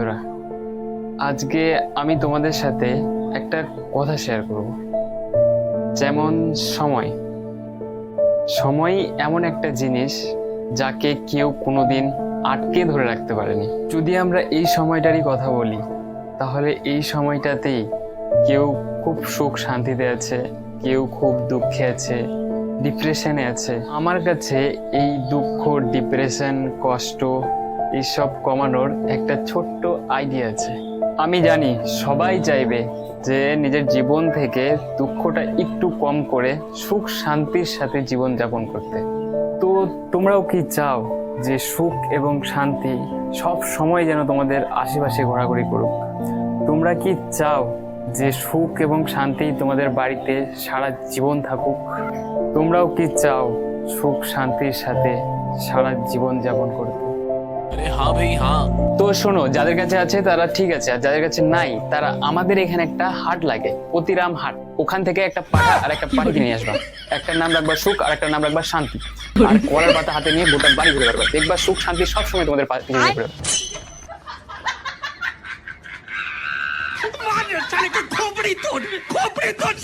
বন্ধুরা, আজকে আমি তোমাদের সাথে একটা কথা শেয়ার করব। যেমন সময় সময় এমন একটা জিনিস যাকে কেউ কোনোদিন আটকে ধরে রাখতে পারেনি। যদি আমরা এই সময়টারই কথা বলি, তাহলে এই সময়টাতেই কেউ খুব সুখ শান্তিতে আছে, কেউ খুব দুঃখে আছে, ডিপ্রেশনে আছে। আমার কাছে এই দুঃখ, ডিপ্রেশন, কষ্ট এইসব কমানোর একটা ছোট্ট আইডিয়া আছে। আমি জানি সবাই চাইবে যে নিজের জীবন থেকে দুঃখটা একটু কম করে সুখ শান্তির সাথে জীবন যাপন করতে। তো তোমরাও কি চাও যে সুখ এবং শান্তি সব সময় যেন তোমাদের আশেপাশে ঘোরাঘুরি করুক? তোমরা কি চাও যে সুখ এবং শান্তি তোমাদের বাড়িতে সারা জীবন থাকুক? তোমরাও কি চাও সুখ শান্তির সাথে সারা জীবন যাপন করতে? हाँ भाई हाँ। তো শোনো, যাদের কাছে আছে তারা ঠিক আছে, আর যাদের কাছে নাই তারা আমাদের এখানে একটা হাট লাগে, অতিরাম হাট। ওখান থেকে একটা পাঠা আর একটা পাঠি কিনে আসবা। একটার নাম রাখবা সুখ আর একটার নাম রাখবা শান্তি। আর কলার পাতা হাতে নিয়ে গোটা বাড়ি ঘুরে বেড়াবা, দেখবা সুখ শান্তি সবসময় তোমাদের পাশে ঘুরে বেড়াবে। खोपड़ी तोड़